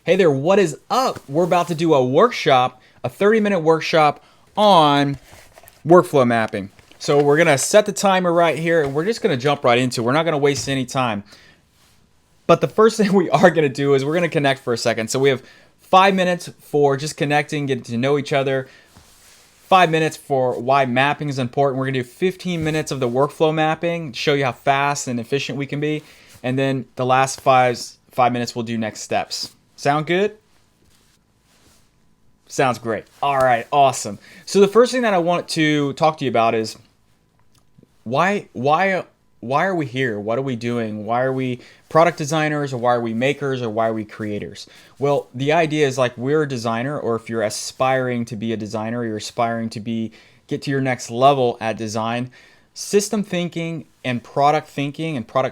Hey there, what is up? We're about to do a workshop, a 30-minute workshop on workflow mapping. So we're gonna set the timer right here and we're just gonna jump right into it. We're not gonna waste any time. But the first thing we are gonna do is we're gonna connect for a second. So we have 5 minutes for just connecting, getting to know each other. 5 minutes for why mapping is important. We're gonna do 15 minutes of the workflow mapping, show you how fast and efficient we can be. And then the last five minutes we'll do next steps. Sound good? Sounds great. All right, awesome. So the first thing that I want to talk to you about is why are we here? What are we doing? Why are we product designers, or why are we makers, or why are we creators? Well, the idea is like we're a designer, or if you're aspiring to be a designer, you're aspiring to get to your next level at design. System thinking and product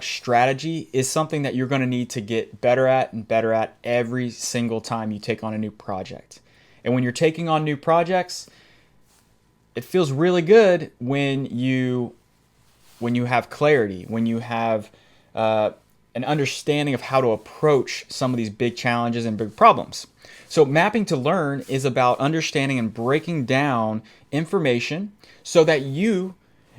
strategy is something that you're going to need to get better at and better at every single time you take on a new project. And when you're taking on new projects, it feels really good when you have clarity, when you have an understanding of how to approach some of these big challenges and big problems. So mapping to learn is about understanding and breaking down information so that you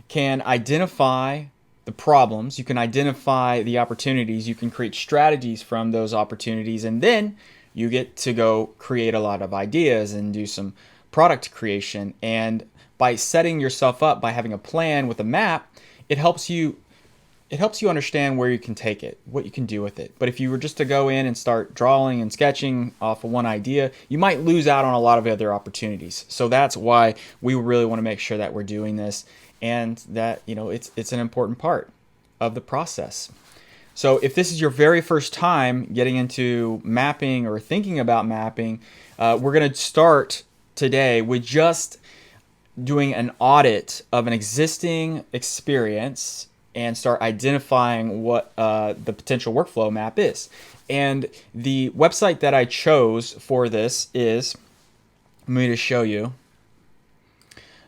can identify the problems, you can identify the opportunities, you can create strategies from those opportunities, and then you get to go create a lot of ideas and do some product creation. And by setting yourself up, by having a plan with a map, it helps you understand where you can take it, what you can do with it. But if you were just to go in and start drawing and sketching off of one idea, you might lose out on a lot of other opportunities. So that's why we really want to make sure that we're doing this, and that it's an important part of the process. So if this is your very first time getting into mapping or thinking about mapping, we're going to start today with just doing an audit of an existing experience and start identifying what the potential workflow map is. And the website that I chose for this is, let me just show you.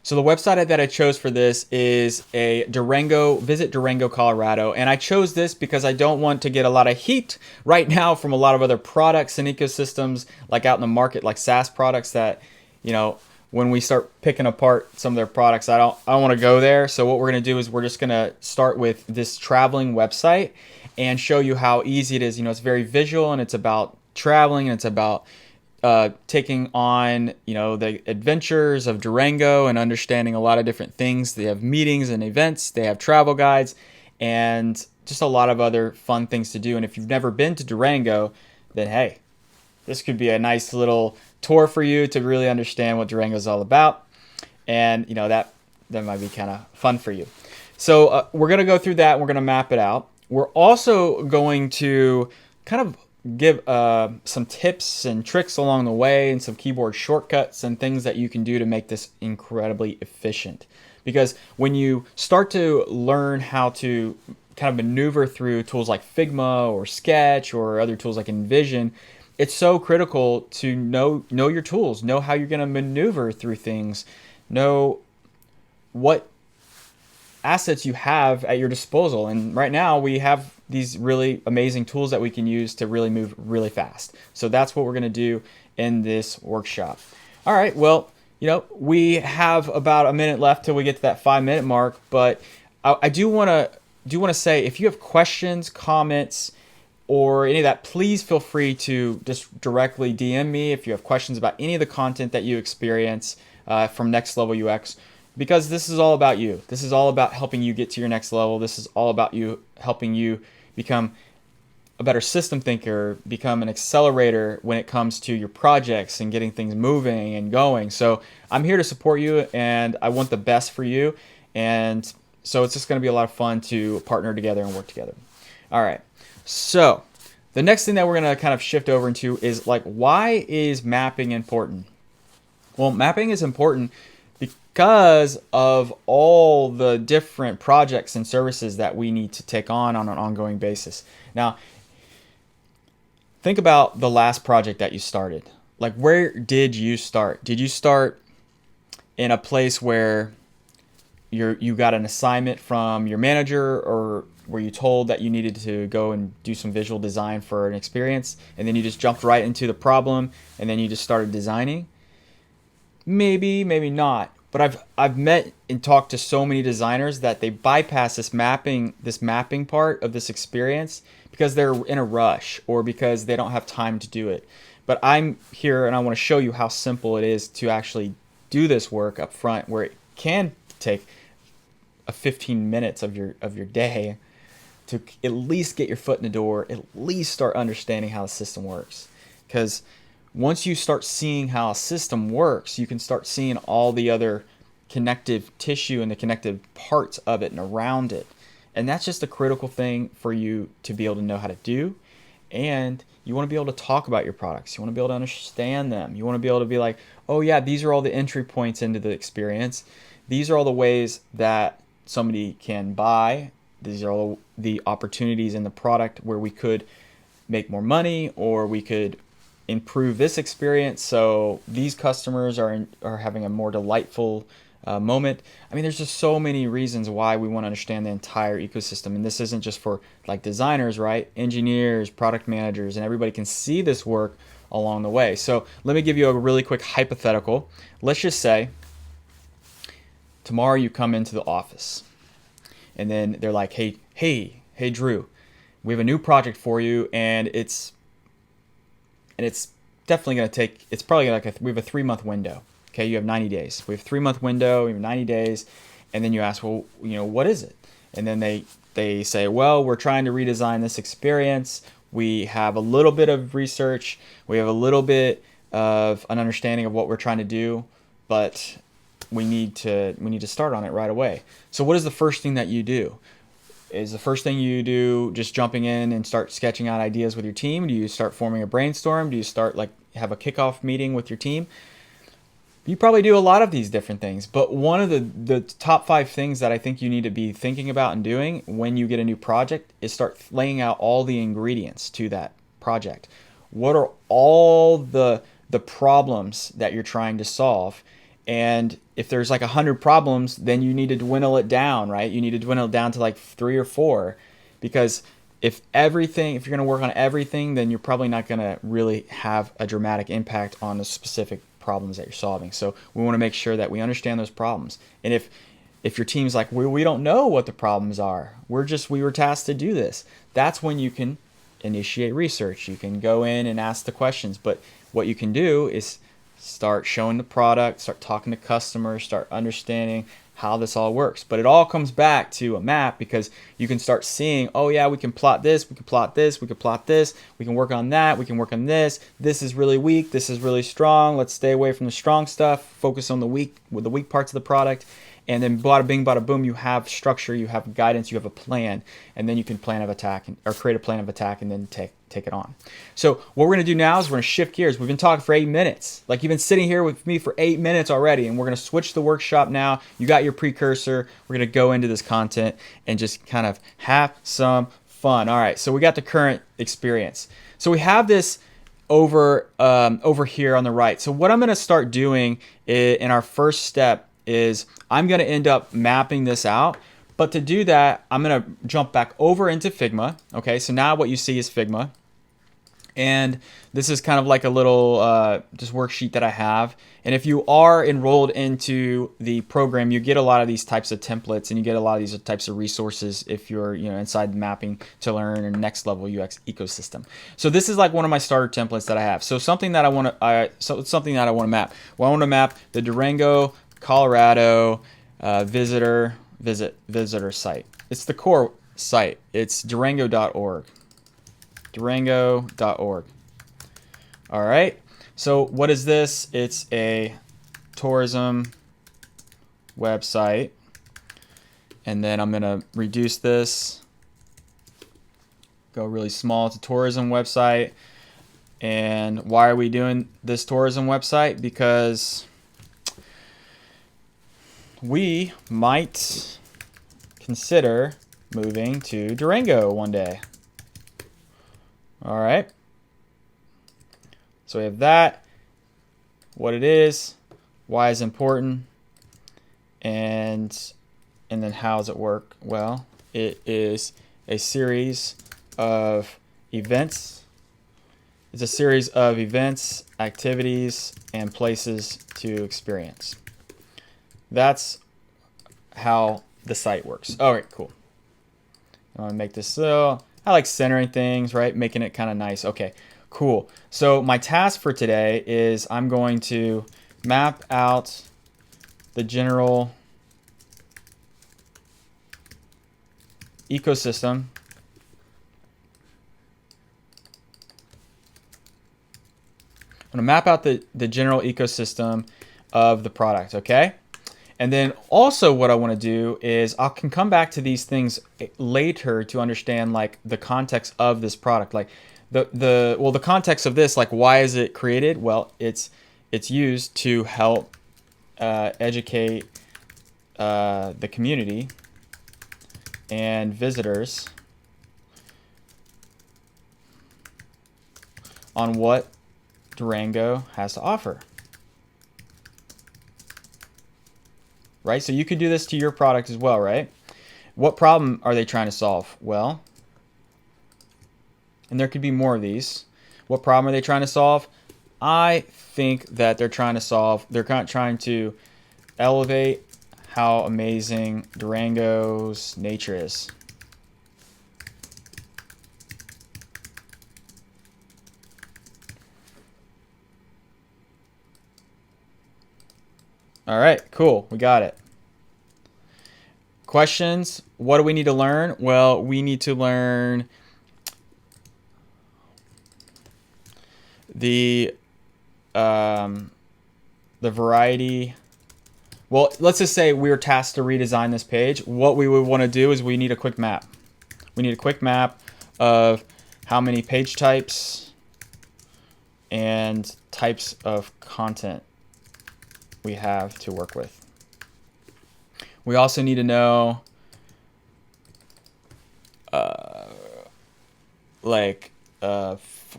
So the website that I chose for this is a Visit Durango, Colorado. And I chose this because I don't want to get a lot of heat right now from a lot of other products and ecosystems like out in the market, like SaaS products that, when we start picking apart some of their products, I don't want to go there. So what we're going to do is we're just going to start with this traveling website and show you how easy it is. It's very visual, and it's about traveling, and it's about taking on the adventures of Durango and understanding a lot of different things. They have meetings and events, they have travel guides, and just a lot of other fun things to do. And if you've never been to Durango, then hey, this could be a nice little tour for you to really understand what Durango is all about. And that might be kind of fun for you. So we're going to go through that, and we're going to map it out. We're also going to kind of give some tips and tricks along the way, and some keyboard shortcuts and things that you can do to make this incredibly efficient. Because when you start to learn how to kind of maneuver through tools like Figma or Sketch or other tools like InVision, it's so critical to know your tools, know how you're going to maneuver through things, know what assets you have at your disposal. And right now we have these really amazing tools that we can use to really move really fast. So that's what we're going to do in this workshop. All right, well, we have about a minute left till we get to that 5-minute mark, but I do want to say, if you have questions, comments, or any of that, please feel free to just directly DM me if you have questions about any of the content that you experience from Next Level UX. Because this is all about you. This is all about helping you get to your next level. This is all about helping you become a better system thinker, become an accelerator when it comes to your projects and getting things moving and going. So I'm here to support you, and I want the best for you. And so it's just going to be a lot of fun to partner together and work together. All right. So the next thing that we're going to kind of shift over into is why is mapping important? Well, mapping is important because of all the different projects and services that we need to take on an ongoing basis. Now, think about the last project that you started. Where did you start? Did you start in a place where you got an assignment from your manager, or were you told that you needed to go and do some visual design for an experience, and then you just jumped right into the problem, and then you just started designing? Maybe, maybe not. But I've met and talked to so many designers that they bypass this mapping part of this experience because they're in a rush or because they don't have time to do it. But I'm here and I want to show you how simple it is to actually do this work up front, where it can take a 15 minutes of your day to at least get your foot in the door, at least start understanding how the system works. Because once you start seeing how a system works, you can start seeing all the other connective tissue and the connective parts of it and around it. And that's just a critical thing for you to be able to know how to do. And you want to be able to talk about your products. You want to be able to understand them. You want to be able to be like, oh yeah, these are all the entry points into the experience. These are all the ways that somebody can buy. These are all the opportunities in the product where we could make more money, or we could improve this experience so these customers are having a more delightful moment. I mean, there's just so many reasons why we want to understand the entire ecosystem. And this isn't just for like designers, right? Engineers, product managers, and everybody can see this work along the way. So let me give you a really quick hypothetical. Let's just say tomorrow you come into the office and then they're like, hey, Drew, we have a new project for you, and it's definitely going to take, it's probably like we have a 3-month window. Okay, you have 90 days. We have a 3-month window, we have 90 days, and then you ask, well, what is it? And then they say, well, we're trying to redesign this experience. We have a little bit of research. We have a little bit of an understanding of what we're trying to do, but we need to start on it right away. So what is the first thing that you do? Is the first thing you do just jumping in and start sketching out ideas with your team? Do you start forming a brainstorm? Do you start have a kickoff meeting with your team? You probably do a lot of these different things, but one of the top 5 things that I think you need to be thinking about and doing when you get a new project is start laying out all the ingredients to that project. What are all the problems that you're trying to solve? And if there's like 100 problems, then you need to dwindle it down, right? You need to dwindle it down to like 3 or 4, because if you're going to work on everything, then you're probably not going to really have a dramatic impact on the specific problems that you're solving. So we want to make sure that we understand those problems. And if your team's like, we don't know what the problems are, we were tasked to do this, that's when you can initiate research. You can go in and ask the questions. But what you can do is start showing the product, start talking to customers, start understanding how this all works. But it all comes back to a map, because you can start seeing, oh yeah, we can plot this, we can plot this, we can plot this, we can work on that, we can work on this. This is really weak, this is really strong. Let's stay away from the strong stuff, focus on the weak parts of the product. And then bada bing, bada boom, you have structure, you have guidance, you have a plan, and then you can create a plan of attack and then take it on. So what we're going to do now is we're going to shift gears. We've been talking for 8 minutes. Like, you've been sitting here with me for 8 minutes already, and we're going to switch the workshop now. You got your precursor. We're going to go into this content and just kind of have some fun. All right, so we got the current experience. So we have this over here on the right. So what I'm going to start doing in our first step is I'm going to end up mapping this out. But to do that, I'm going to jump back over into Figma. Okay, so now what you see is Figma. And this is kind of like a little just worksheet that I have. And if you are enrolled into the program, you get a lot of these types of templates, and you get a lot of these types of resources if you're inside the mapping to learn or next level UX ecosystem. So this is like one of my starter templates that I have. So something that I want to map. Well, I want to map the Durango, Colorado visitor site. It's the core site. It's durango.org. Durango.org. All right. So what is this? It's a tourism website. And then I'm going to reduce this. Go really small. It's a tourism website. And why are we doing this tourism website? Because we might consider moving to Durango one day. All right. So we have that, what it is, why is important, and then how does it work? Well, it is a series of events. It's a series of events, activities, and places to experience. That's how the site works. All right, cool. I want to make this so I like centering things, right? Making it kind of nice. Okay, cool. So my task for today is I'm going to map out the general ecosystem I'm going to map out the general ecosystem of the product, okay? And then also what I want to do is I can come back to these things later to understand like the context of this product. Like the context of this, like why is it created? Well, it's used to help educate the community and visitors on what Durango has to offer. Right? So you could do this to your product as well, right? What problem are they trying to solve? Well, and there could be more of these. What problem are they trying to solve? I think that they're trying to elevate how amazing Durango's nature is. All right, cool. We got it. Questions? What do we need to learn? Well, we need to learn the variety. Well, let's just say we're tasked to redesign this page. What we would want to do is we need a quick map. We need a quick map of how many page types and types of content we have to work with. We also need to know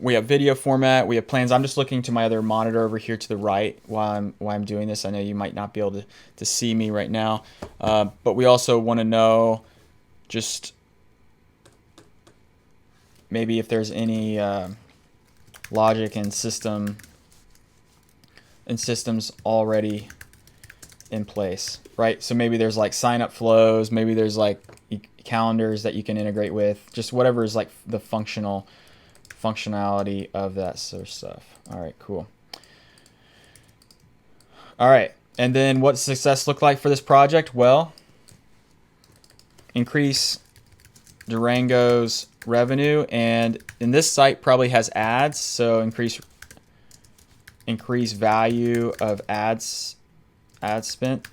we have video format, we have plans. I'm just looking to my other monitor over here to the right while I'm doing this. I know you might not be able to see me right now, but we also want to know just maybe if there's any logic and systems already in place, right? So maybe there's like sign up flows, maybe there's like calendars that you can integrate with, just whatever is like the functionality of that sort of stuff. All right, cool. All right, and then what does success look like for this project? Well, increase Durango's revenue, and in this site probably has ads, so increase value of ads spent.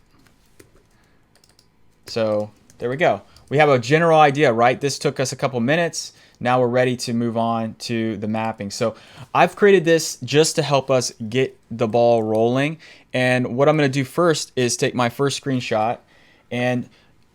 So there we go. We have a general idea, right? This took us a couple minutes. Now we're ready to move on to the mapping. So I've created this just to help us get the ball rolling. And what I'm going to do first is take my first screenshot. And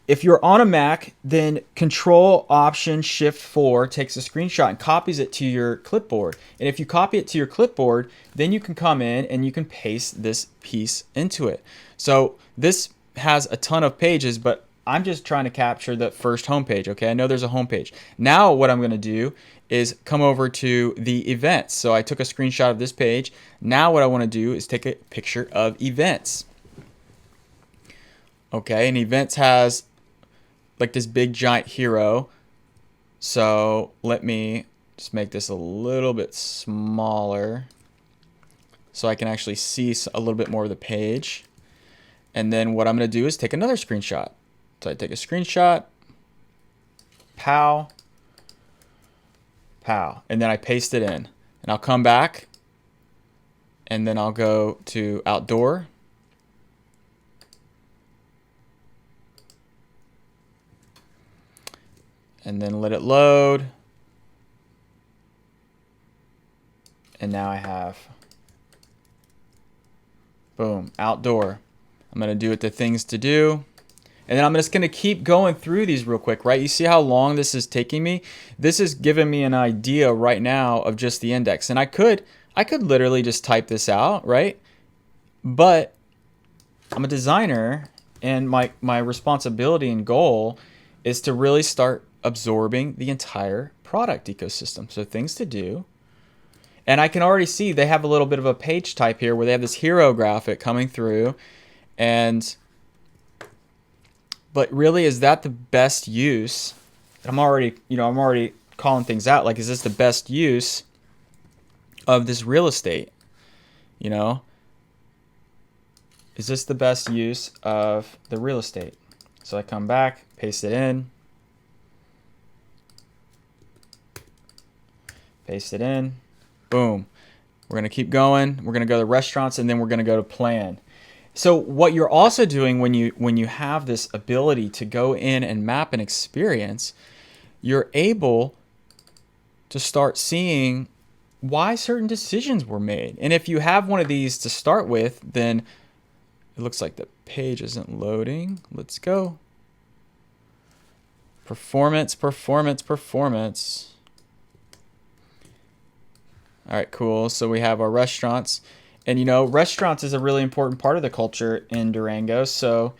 if you're on a Mac, then Control-Option-Shift-4 takes a screenshot and copies it to your clipboard. And if you copy it to your clipboard, then you can come in and you can paste this piece into it. So this has a ton of pages, but I'm just trying to capture the first homepage, okay? I know there's a homepage. Now what I'm going to do is come over to the events. So I took a screenshot of this page. Now what I want to do is take a picture of events. Okay, and events has like this big giant hero. So let me just make this a little bit smaller so I can actually see a little bit more of the page. And then what I'm going to do is take another screenshot. So I take a screenshot, pow, pow, and then I paste it in. And I'll come back and then I'll go to outdoor. And then let it load. And now I have, boom, outdoor. I'm going to do it the things to do. And then I'm just going to keep going through these real quick, right? You see how long this is taking me? This is giving me an idea right now of just the index. And I could literally just type this out, right? But I'm a designer and my responsibility and goal is to really start absorbing the entire product ecosystem. So things to do. And I can already see they have a little bit of a page type here where they have this hero graphic coming through. But really, is that the best use? I'm already calling things out. Like, is this the best use of this real estate? You know, is this the best use of the real estate? So I come back, paste it in, boom. We're going to keep going. We're going to go to restaurants, and then we're going to go to plan. So what you're also doing when you have this ability to go in and map an experience, you're able to start seeing why certain decisions were made. And if you have one of these to start with, then it looks like the page isn't loading. Let's go. Performance. All right, cool. So we have our restaurants. And, restaurants is a really important part of the culture in Durango. So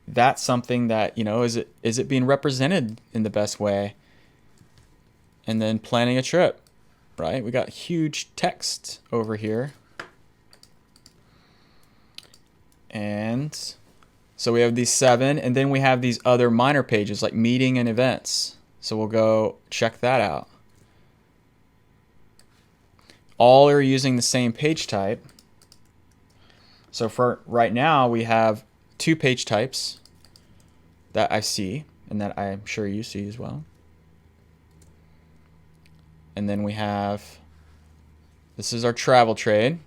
that's something that, is it being represented in the best way? And then planning a trip, right? We got huge text over here. And so we have these 7, and then we have these other minor pages like meeting and events. So we'll go check that out. All are using the same page type. So for right now, we have 2 page types that I see and that I'm sure you see as well. And then we have, this is our travel trade.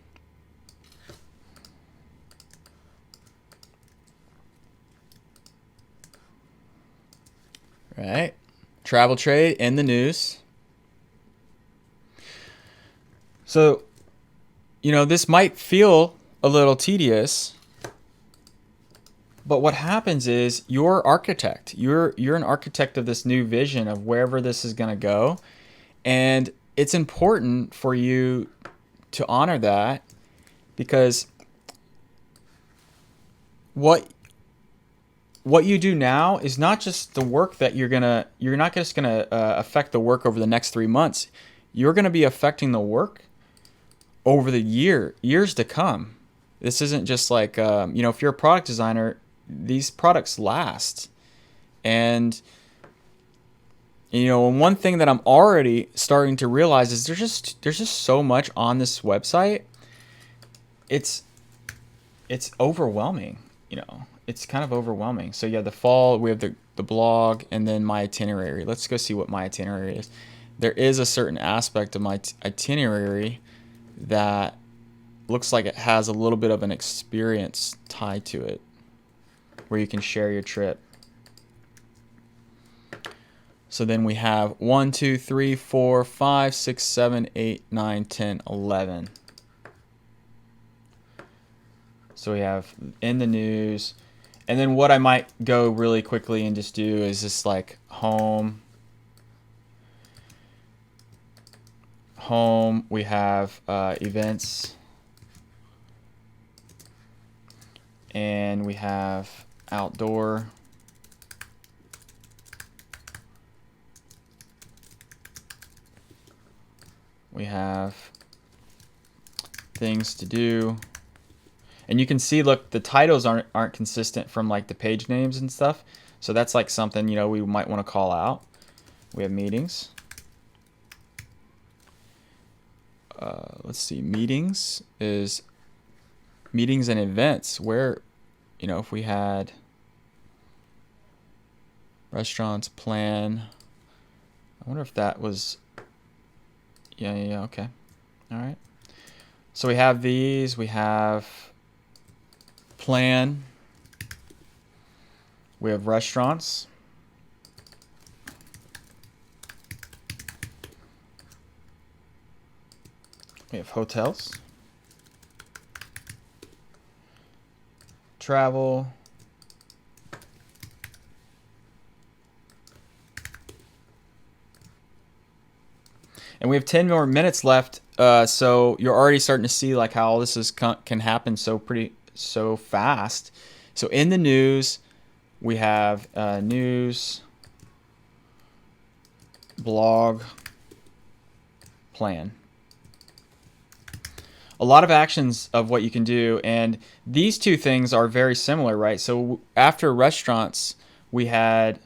Right? Travel trade in the news. So, this might feel a little tedious, but what happens is you're architect. You're an architect of this new vision of wherever this is going to go, and it's important for you to honor that, because what you do now is not just the work that you're not just gonna affect the work over the next 3 months. You're gonna be affecting the work over the years to come. This isn't just like, if you're a product designer, these products last. And, and one thing that I'm already starting to realize is there's just so much on this website. It's overwhelming, It's kind of overwhelming. So yeah, the fall, we have the blog, and then my itinerary. Let's go see what my itinerary is. There is a certain aspect of my itinerary that looks like it has a little bit of an experience tied to it, where you can share your trip. So then we have 1, 2, 3, 4, 5, 6, 7, 8, 9, 10, 11. So we have in the news. And then what I might go really quickly and just do is just like home. We have events. And we have outdoor. We have things to do. And you can see, look, the titles aren't consistent from like the page names and stuff. So that's like something, we might want to call out. We have meetings. Let's see, meetings is meetings and events, where, if we had restaurants, plan. I wonder if that was, yeah, okay. All right. So we have these, we have plan, we have restaurants, we have hotels, travel, and we have 10 more minutes left. So you're already starting to see like how all this can happen so fast. So in the news, we have news, blog plan. A lot of actions of what you can do, and these two things are very similar, right? So after restaurants, we had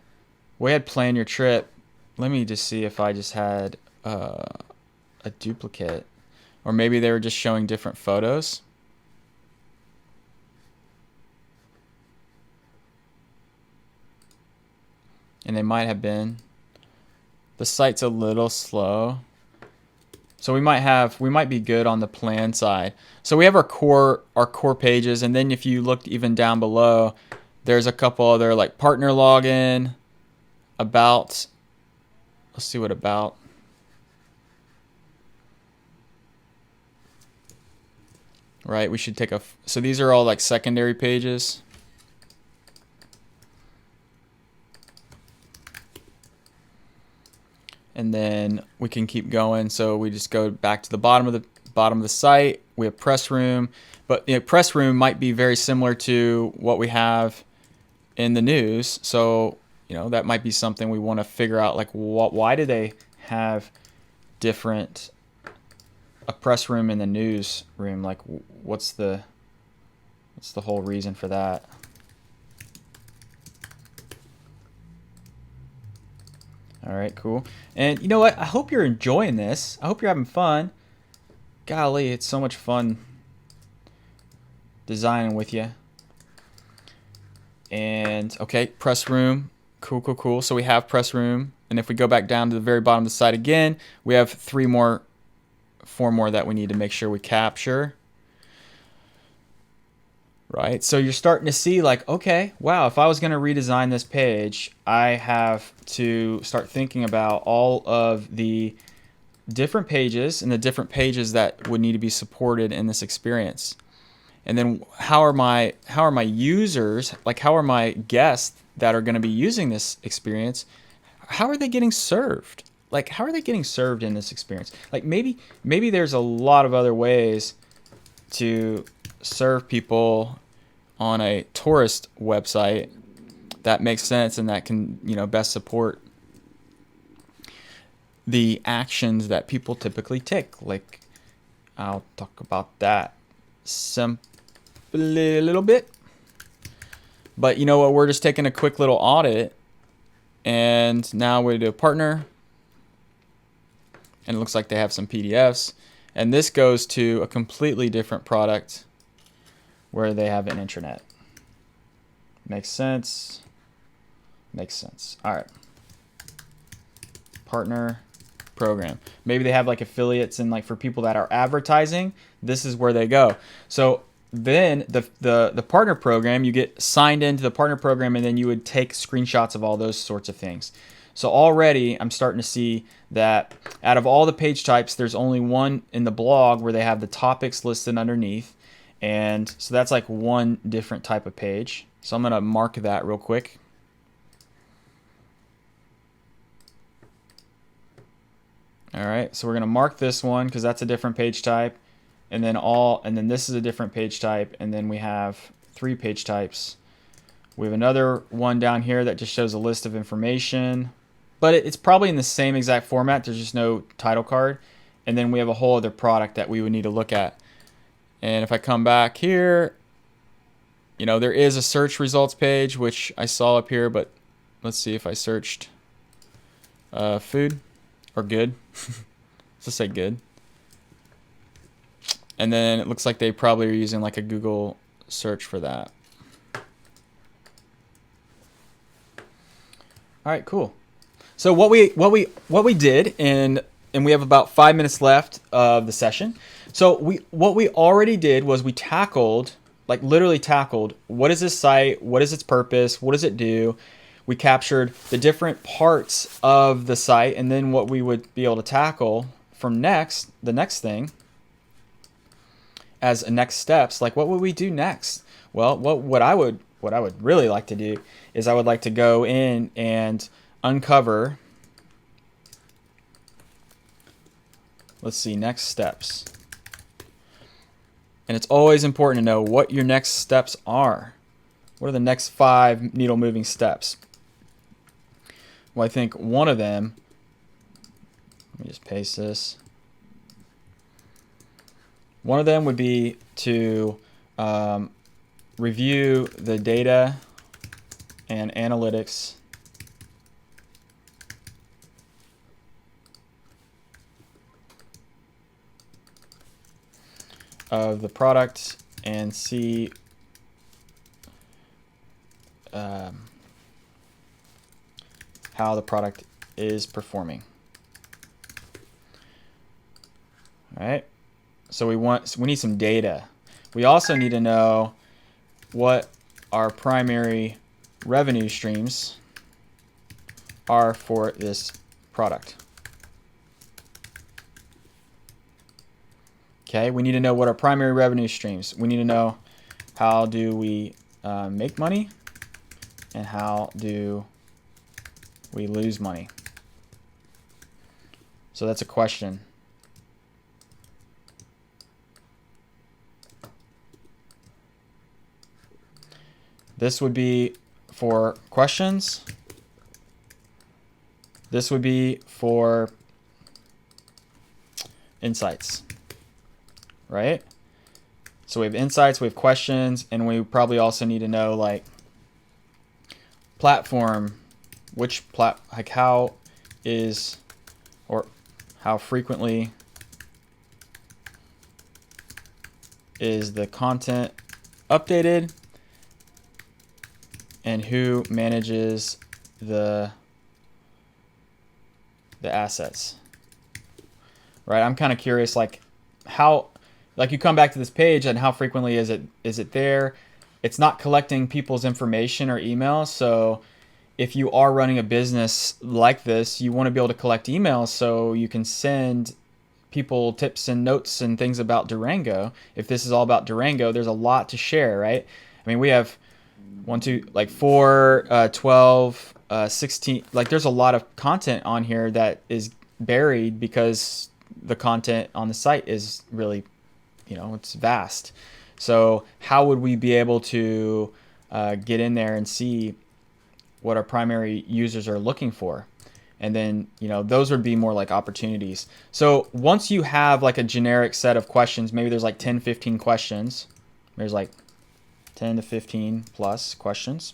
plan your trip. Let me just see if I just had a duplicate, or maybe they were just showing different photos. And they might have been. The site's a little slow. So we might be good on the plan side. So we have our core pages, and then if you looked even down below, there's a couple other like partner login, about. Let's see what about. Right, we should take so these are all like secondary pages. And then we can keep going. So we just go back to the bottom of the site. We have press room, but press room might be very similar to what we have in the news. So that might be something we want to figure out. Like, why do they have different a press room in the news room? Like, what's the whole reason for that? All right, cool. And you know what? I hope you're enjoying this. I hope you're having fun. Golly, it's so much fun designing with you. And okay, press room. Cool. So we have press room. And if we go back down to the very bottom of the site again, we have 4 more that we need to make sure we capture. Right, so you're starting to see like, okay, wow, if I was going to redesign this page, I have to start thinking about all of the different pages and the different pages that would need to be supported in this experience. And then how are my users, like how are my guests that are going to be using this experience, how are they getting served? Like, how are they getting served in this experience? Like maybe there's a lot of other ways to serve people on a tourist website that makes sense and that can best support the actions that people typically take. Like, I'll talk about that simply a little bit, but you know what, we're just taking a quick little audit, and now we do a partner, and it looks like they have some PDFs. And this goes to a completely different product where they have an intranet. Makes sense. Makes sense. All right. Partner program. Maybe they have like affiliates, and like for people that are advertising, this is where they go. So then the partner program, you get signed into the partner program, and then you would take screenshots of all those sorts of things. So already I'm starting to see that out of all the page types, there's only one in the blog where they have the topics listed underneath. And so that's like one different type of page. So I'm going to mark that real quick. All right, so we're going to mark this one because that's a different page type. And then this is a different page type. And then we have 3 page types. We have another one down here that just shows a list of information. But it's probably in the same exact format. There's just no title card. And then we have a whole other product that we would need to look at. And if I come back here, there is a search results page, which I saw up here. But let's see if I searched food or good. Let's just say good. And then it looks like they probably are using like a Google search for that. All right, cool. So what we did, and we have about 5 minutes left of the session. So what we already did was we tackled, like literally tackled, what is this site? What is its purpose? What does it do? We captured the different parts of the site, and then what we would be able to tackle from the next thing as next steps. Like, what would we do next? Well, what I would really like to do is I would like to go in and uncover, let's see, next steps. And it's always important to know what your next steps are. What are the next 5 needle moving steps? Well, I think one of them Let me just paste this. One of them would be to review the data and analytics of the product and see how the product is performing. All right. So we need some data. We also need to know what our primary revenue streams are for this product. Okay, we need to know what our primary revenue streams. We need to know how do we make money and how do we lose money. So that's a question. This would be for questions. This would be for insights, right? So we have insights, we have questions, and we probably also need to know like platform, like how is or how frequently is the content updated, and who manages the assets, right? I'm kind of curious, like how, like you come back to this page and how frequently is it there? It's not collecting people's information or emails. So if you are running a business like this, you want to be able to collect emails so you can send people tips and notes and things about Durango. If this is all about Durango, there's a lot to share, right? I mean, we have 4, 12, 16, like there's a lot of content on here that is buried because the content on the site is really, it's vast. So how would we be able to get in there and see what our primary users are looking for? And then, those would be more like opportunities. So once you have like a generic set of questions, maybe there's like 10, 15 questions. There's like 10 to 15 plus questions.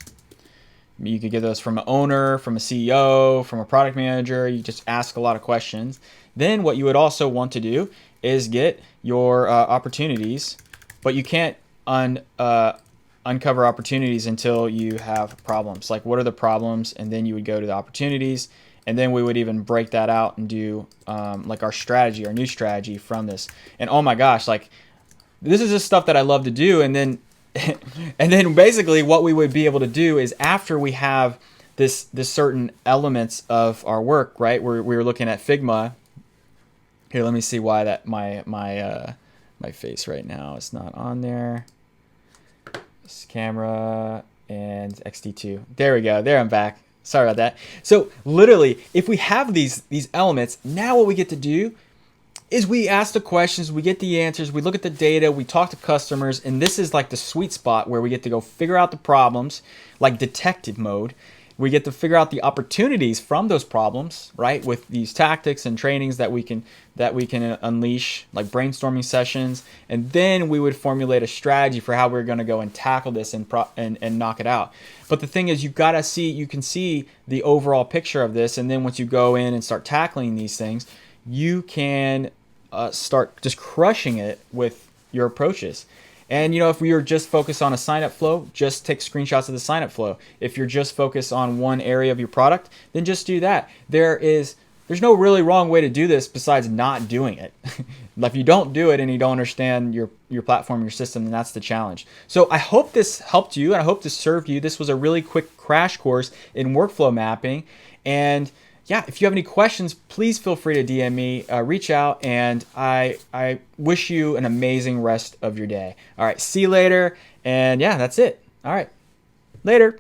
You could get those from an owner, from a CEO, from a product manager. You just ask a lot of questions. Then what you would also want to do is get your opportunities, but you can't uncover opportunities until you have problems. Like what are the problems? And then you would go to the opportunities. And then we would even break that out and do like our strategy, our new strategy from this. And oh my gosh, like this is just stuff that I love to do. And then basically what we would be able to do is after we have this certain elements of our work, right? We were looking at Figma. Here, let me see why that my face right now is not on there. This camera and XD2. There we go. There, I'm back. Sorry about that. So literally, if we have these elements, now what we get to do is we ask the questions, we get the answers, we look at the data, we talk to customers, and this is like the sweet spot where we get to go figure out the problems, like detective mode. We get to figure out the opportunities from those problems, right? With these tactics and trainings that we can unleash, like brainstorming sessions, and then we would formulate a strategy for how we're going to go and tackle this and knock it out. But the thing is, you can see the overall picture of this, and then once you go in and start tackling these things, you can start just crushing it with your approaches. And if we are just focused on a sign-up flow, just take screenshots of the sign-up flow. If you're just focused on one area of your product, then just do that. There's no really wrong way to do this besides not doing it. If you don't do it and you don't understand your platform, your system, then that's the challenge. So I hope this helped you and I hope this served you. This was a really quick crash course in workflow mapping. And yeah, if you have any questions, please feel free to DM me, reach out, and I wish you an amazing rest of your day. All right, see you later, and yeah, that's it. All right, later.